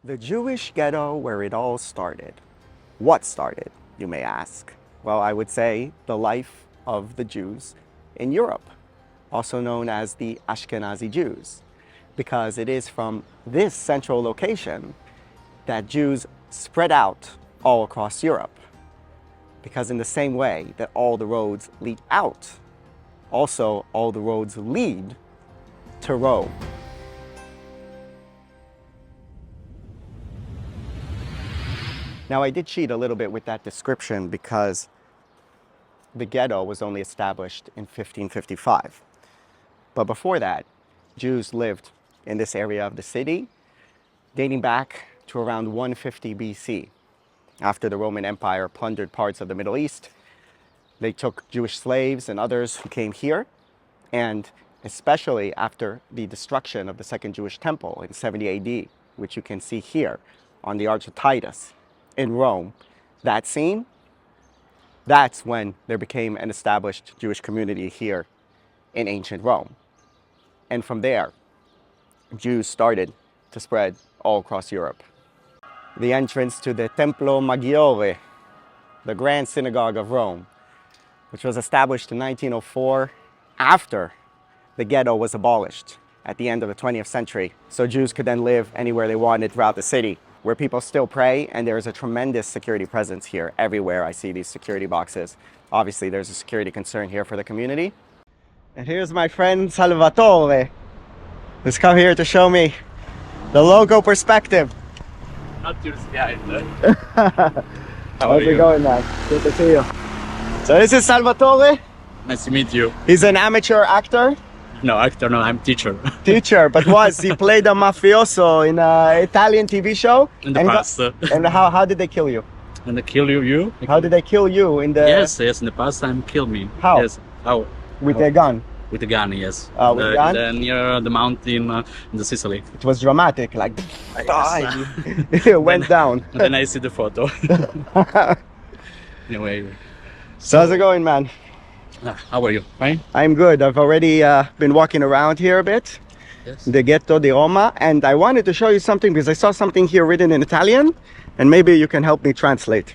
The Jewish ghetto where it all started. What started, you may ask? Well, I would say the life of the Jews in Europe, also known as the Ashkenazi Jews, because it is from this central location that Jews spread out all across Europe. Because in the same way that all the roads lead out, also all the roads lead to Rome. Now, I did cheat a little bit with that description because the ghetto was only established in 1555. But before that, Jews lived in this area of the city dating back to around 150 BC. After the Roman Empire plundered parts of the Middle East, they took Jewish slaves and others who came here, and especially after the destruction of the Second Jewish Temple in 70 AD, which you can see here on the Arch of Titus in Rome, that scene, that's when there became an established Jewish community here in ancient Rome. And from there, Jews started to spread all across Europe. The entrance to the Templo Maggiore, the Grand Synagogue of Rome, which was established in 1904 after the ghetto was abolished at the end of the 20th century, so Jews could then live anywhere they wanted throughout the city, where people still pray, and there is a tremendous security presence here. Everywhere I see these security boxes. Obviously, there's a security concern here for the community. And here's my friend Salvatore, who's come here to show me the logo perspective. Not your style. How's it going, man? Good to see you. So this is Salvatore. Nice to meet you. He's an amateur actor. No, actor, no, I'm teacher. Teacher, but he played a mafioso in an Italian TV show. In the past. And how did they kill you? And they kill you? How did they kill you in the... Yes, in the past time kill me. How? Yes, how? With a gun? With a gun, yes. With a gun? Near the mountain in the Sicily. It was dramatic, like... Yes. It went down. And then I see the photo. Anyway. So how's it going, man? How are you? Fine? I'm good. I've already been walking around here a bit. Yes. The Ghetto di Roma, and I wanted to show you something because I saw something here written in Italian, and maybe you can help me translate.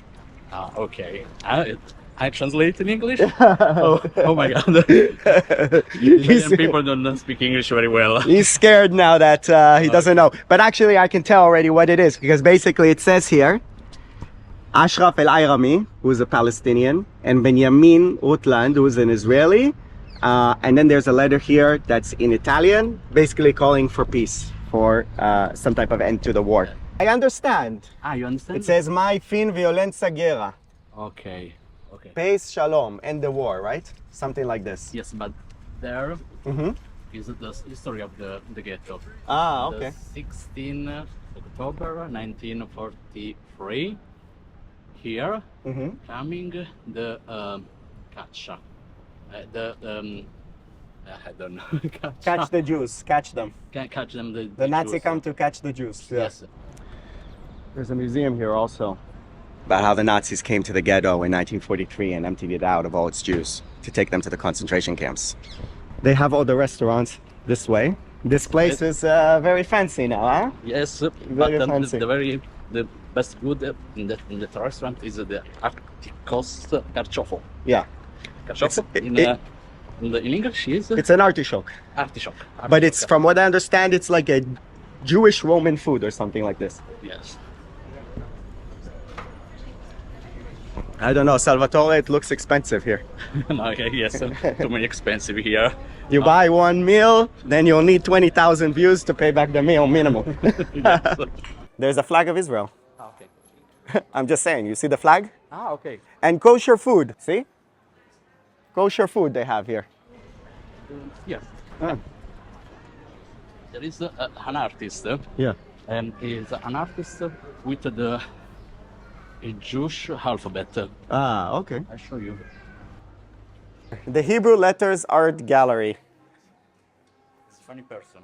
Okay. I translate in English? oh my god. Italian people don't speak English very well. He's scared now that he doesn't know. But actually I can tell already what it is, because basically it says here, Ashraf El-Ayrami, who's a Palestinian, and Benjamin Rutland, who's an Israeli. And then there's a letter here that's in Italian, basically calling for peace, for some type of end to the war. I understand. You understand? It says, Mai fin violenza guerra. Okay. Peace, shalom, end the war, right? Something like this. Yes, but there is the history of the ghetto. Okay. The 16 October 1943, here coming the Caccia. I don't know. Catch the Jews, catch them. Can catch them. The Nazi Jews. come to catch the Jews. Yeah. Yes. There's a museum here also about how the Nazis came to the ghetto in 1943 and emptied it out of all its Jews to take them to the concentration camps. They have all the restaurants this way. This place is very fancy now, huh? Yes, Very but fancy. the best food in the restaurant is the Articost carciofo. Yeah. Carciofo in English is It's an artichoke. artichoke. But it's, from what I understand, it's like a Jewish Roman food or something like this. Yes. I don't know, Salvatore, it looks expensive here. Okay, yes, too many expensive here. You buy one meal, then you'll need 20,000 views to pay back the meal minimum. Yes. There's a flag of Israel. Okay. I'm just saying, you see the flag? Okay. And kosher food, see? Kosher food they have here. Yes. Ah. There is an artist, Yeah. and he's an artist with the Jewish alphabet. Okay. I'll show you. The Hebrew Letters Art Gallery. It's a funny person.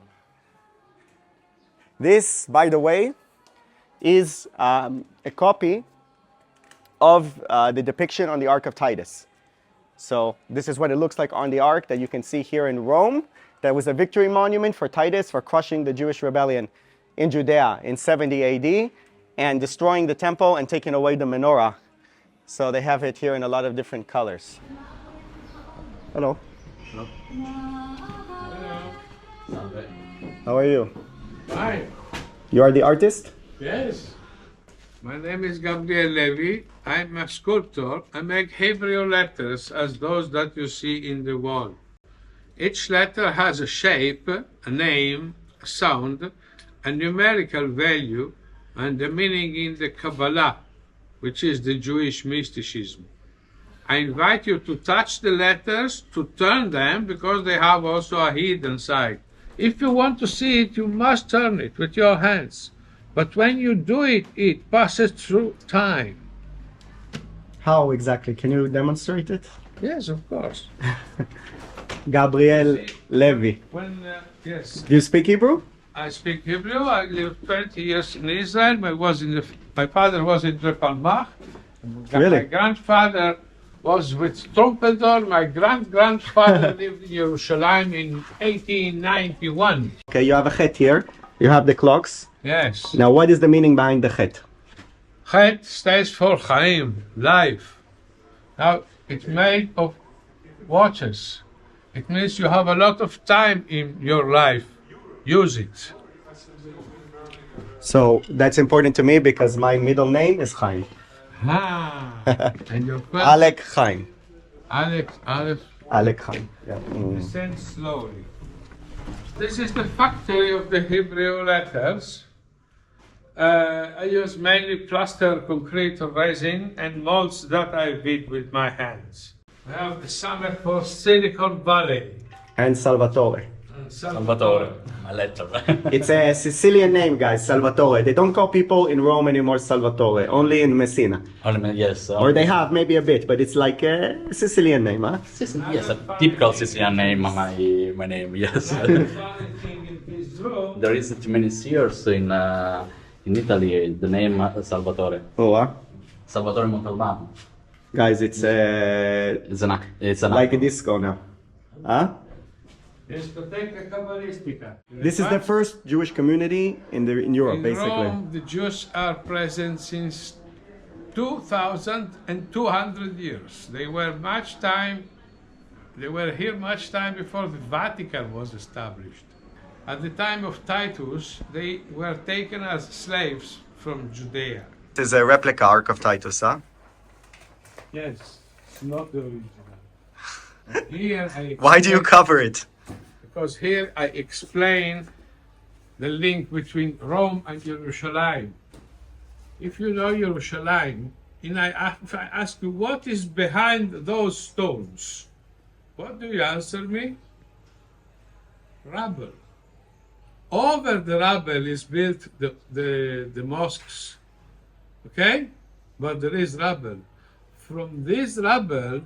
This, by the way, is a copy of the depiction on the Ark of Titus. So this is what it looks like on the Ark that you can see here in Rome. That was a victory monument for Titus for crushing the Jewish rebellion in Judea in 70 AD and destroying the temple and taking away the menorah. So they have it here in a lot of different colors. Hello. Hello. How are you? Hi. You are the artist? Yes. My name is Gabriel Levy. I'm a sculptor. I make Hebrew letters as those that you see in the wall. Each letter has a shape, a name, a sound, a numerical value, and a meaning in the Kabbalah, which is the Jewish mysticism. I invite you to touch the letters, to turn them, because they have also a hidden side. If you want to see it, you must turn it with your hands. But when you do it, it passes through time. How exactly? Can you demonstrate it? Yes, of course. Gabriel Levy. Yes, Do you speak Hebrew? I speak Hebrew. I lived 20 years in Israel. My father was in Drepalmach. Really? My grandfather was with Trumpeter. My grandfather lived in Jerusalem in 1891. Okay, you have a chet here. You have the clocks. Yes. Now, what is the meaning behind the chet? Chet stands for Chaim, life. Now, it's made of watches. It means you have a lot of time in your life. Use it. So that's important to me because my middle name is Chaim. And your first Alec Chaim. Alex, Alec Chaim. Yeah. Mm. descend slowly. This is the factory of the Hebrew letters. I use mainly plaster, concrete, resin, and molds that I beat with my hands. I have the summit for Silicon Valley. And Salvatore. Salvatore, a letter. It's a Sicilian name, guys, Salvatore. They don't call people in Rome anymore Salvatore, only in Messina. Yes. Or they have maybe a bit, but it's like a Sicilian name, huh? Yes, a typical Sicilian name, my name, yes. Funny thing in this room, There isn't many seers in Italy, the name Salvatore. Oh, huh? Salvatore Montalbano. Guys, it's It's an like a disco now. Huh? Discoteca Kabbalistica. This is the first Jewish community in Europe, In basically. Rome, the Jews are present since 2,200 years. They were here much time before the Vatican was established. At the time of Titus, they were taken as slaves from Judea. This is a replica Ark of Titus, huh? Yes, it's not the original. Here Why do you cover it? Because here I explain the link between Rome and Jerusalem. If you know Jerusalem, if I ask you what is behind those stones, what do you answer me? Rubble. Over the rubble is built the mosques, okay? But there is rubble. From this rubble,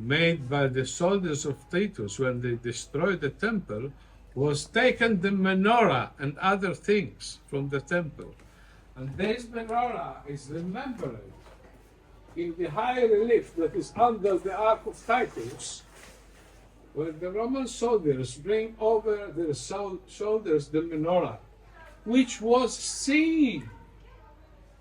made by the soldiers of Titus when they destroyed the temple, was taken the menorah and other things from the temple. And this menorah is remembered in the high relief that is under the Ark of Titus, where the Roman soldiers bring over their shoulders the menorah, which was seen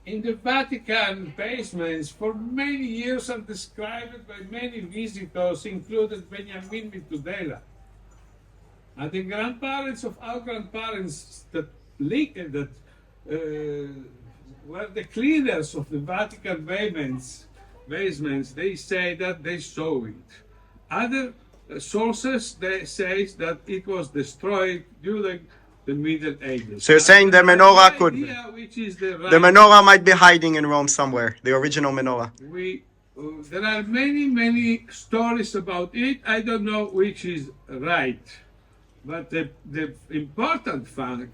in the Vatican basements for many years and described by many visitors, including Benjamin Mitudela. And the grandparents of our grandparents that were the cleaners of the Vatican basements, they say that they saw it. Other sources, they say that it was destroyed during the Middle Ages. So you're saying the menorah could... The menorah might be hiding in Rome somewhere, the original menorah. There are many stories about it. I don't know which is right. But the important fact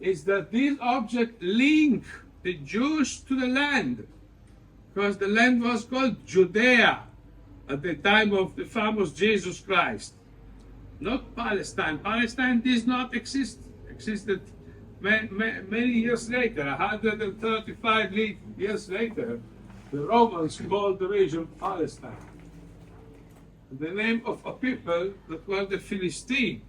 is that these objects link the Jews to the land. Because the land was called Judea at the time of the famous Jesus Christ. Not Palestine. Palestine did not exist. Existed many years later, 135 years later, the Romans called the region Palestine. The name of a people that were the Philistines.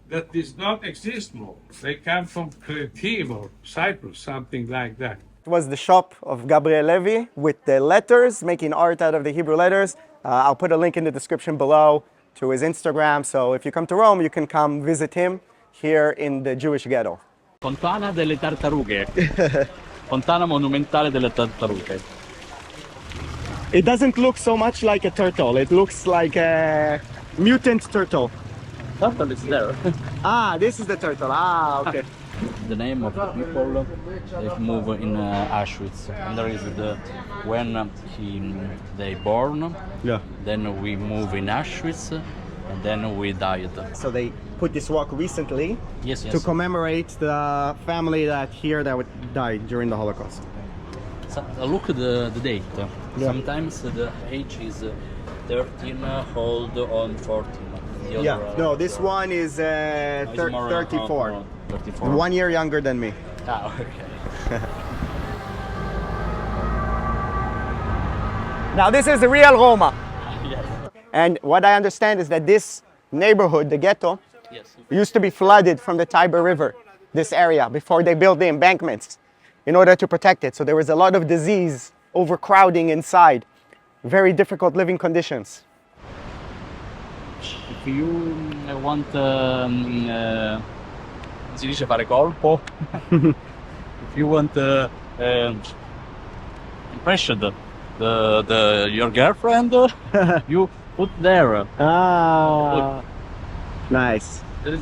that does not exist more. They come from Crete or Cyprus, something like that. It was the shop of Gabriel Levi with the letters, making art out of the Hebrew letters. I'll put a link in the description below to his Instagram. So if you come to Rome, you can come visit him here in the Jewish ghetto. Fontana delle Tartarughe. Fontana monumentale delle Tartarughe. It doesn't look so much like a turtle. It looks like a mutant turtle. Turtle is there. Ah, this is the turtle. Ah, okay. The name of the people they move in Auschwitz, and there is the when they born. Yeah. Then we move in Auschwitz, and then we died. So they put this walk recently Yes, to yes. commemorate the family that died during the Holocaust. So, look at the date. Yeah. Sometimes the age is 13 old on 14. The Yeah. other, No, this one is is more, 34. 34. 1 year younger than me. Ah, okay. Now this is the real Roma. Yes. And what I understand is that this neighborhood, the ghetto, Yes. used to be flooded from the Tiber River, this area, before they built the embankments in order to protect it. So there was a lot of disease, overcrowding inside, very difficult living conditions. If you want si dice fare colpo, if you want impression your girlfriend, you put there. Ah, nice. There is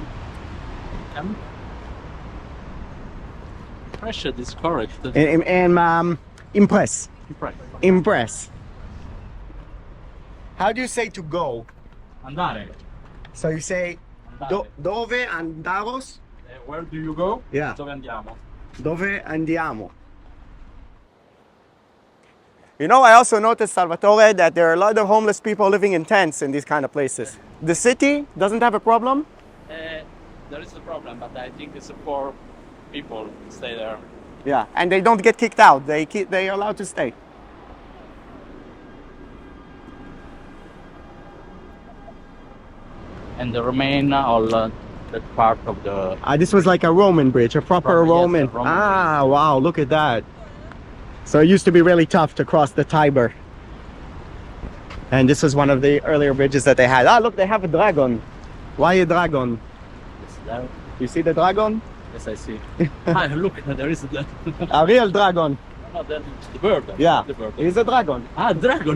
impression is correct. And impress. Right. Impress. How do you say to go? Andare. So you say dove andaros? Where do you go? Yeah. Dove andiamo? Dove andiamo? You know, I also noticed, Salvatore, that there are a lot of homeless people living in tents in these kind of places. The city doesn't have a problem? There is a problem, but I think it's for people to stay there. Yeah, and they don't get kicked out. They are allowed to stay. And the remain all that part of the This was like a Roman bridge, a proper Yes, Roman. a Roman Ah, wow, look at that. So it used to be really tough to cross the Tiber. And this was one of the earlier bridges that they had. Ah, look, they have a dragon. Why a dragon? It's there. You see the dragon? Yes, I see. Look, there is the A real dragon. no, the bird. Yeah, The bird. it is a dragon. Dragon.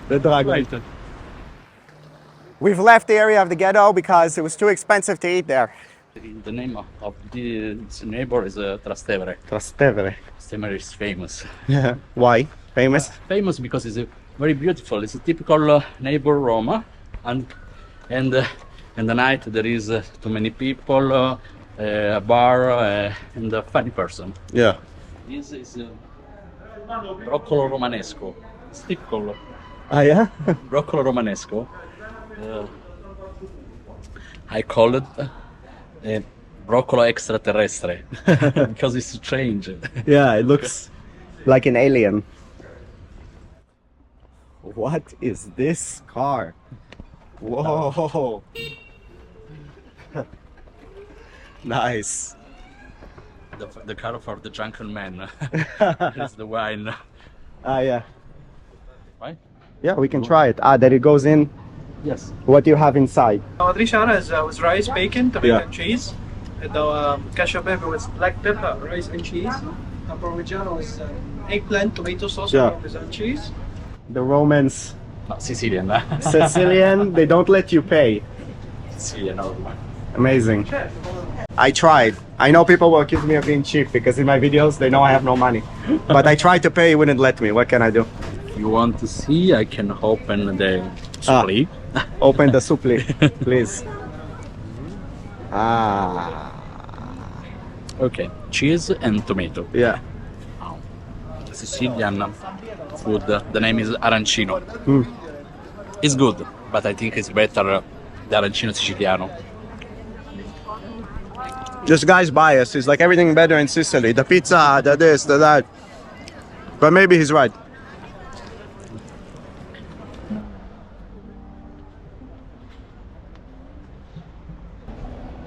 The dragon. Right. We've left the area of the ghetto because it was too expensive to eat there. The name of this neighbor is Trastevere. Trastevere. Trastevere is famous. Why? Famous? Famous because it's very beautiful. It's a typical neighbor Roma, and in the night there is too many people, a bar, and a funny person. Yeah. This is broccolo romanesco. It's typical Ah, yeah? broccolo romanesco. I call it broccolo extraterrestre because it's strange. Yeah, it looks like an alien. What is this car? Whoa. Nice. The car for the drunken man. It's the wine. Ah, yeah. Right? Yeah, we can try it. Ah, that it goes in. Yes. What do you have inside? Adriciana is with rice, bacon, tomato, Yeah. and cheese. And the cacio pepe with black pepper, rice, and cheese. The Parmigiano is eggplant, tomato sauce, Yeah. and Parmesan cheese. The Romans, No, Sicilian. Sicilian, they don't let you pay. Sicilian. No. Amazing. I tried. I know people will accuse me of being cheap because in my videos they know I have no money. But I tried to pay, it wouldn't let me. What can I do? If you want to see, I can open the supply. Open the supply, please. Ah, Okay, cheese and tomato. yeah. Sicilian food. The name is arancino. Mm. It's good, but I think it's better the arancino siciliano. This guy's biased. He's like everything better in Sicily. The pizza, the this, the that. But maybe he's right.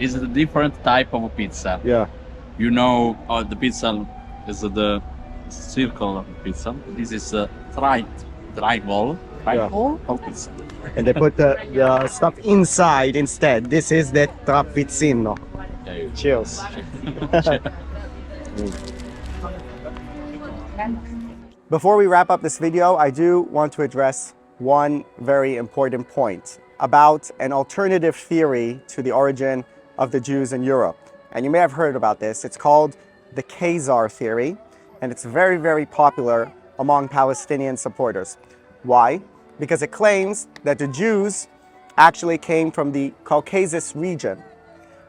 is a different type of pizza. Yeah. You know, the pizza is the circle pizza. This is a triangle of pizza. And they put the stuff inside instead. This is the trapizzino. Yeah, Cheers. Before we wrap up this video, I do want to address one very important point about an alternative theory to the origin of the Jews in Europe. And you may have heard about this. It's called the Khazar theory, and it's very, very popular among Palestinian supporters. Why? Because it claims that the Jews actually came from the Caucasus region,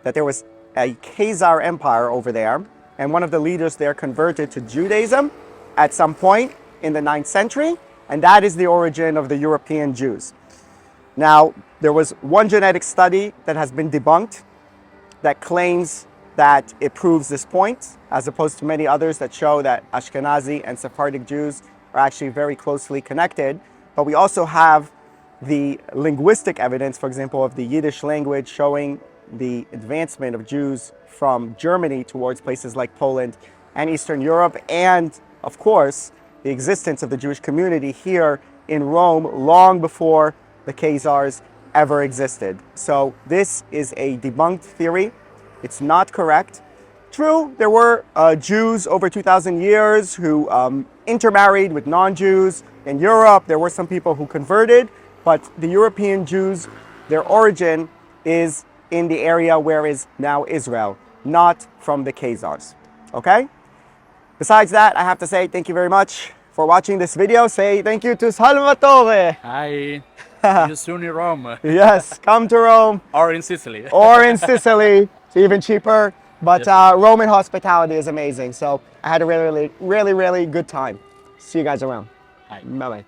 that there was a Khazar empire over there, and one of the leaders there converted to Judaism at some point in the 9th century, and that is the origin of the European Jews. Now, there was one genetic study that has been debunked that claims that it proves this point, as opposed to many others that show that Ashkenazi and Sephardic Jews are actually very closely connected. But we also have the linguistic evidence, for example, of the Yiddish language showing the advancement of Jews from Germany towards places like Poland and Eastern Europe, and of course, the existence of the Jewish community here in Rome long before the Khazars ever existed. So this is a debunked theory. It's not correct. True, there were Jews over 2,000 years who intermarried with non-Jews. In Europe, there were some people who converted, but the European Jews, their origin is in the area where is now Israel, not from the Khazars. Okay? Besides that, I have to say thank you very much for watching this video. Say thank you to Salvatore. Hi. See you soon in Rome. Yes, come to Rome. Or in Sicily. Or in Sicily. It's even cheaper. But Roman hospitality is amazing. So I had a really good time. See you guys around. Hi. Bye-bye.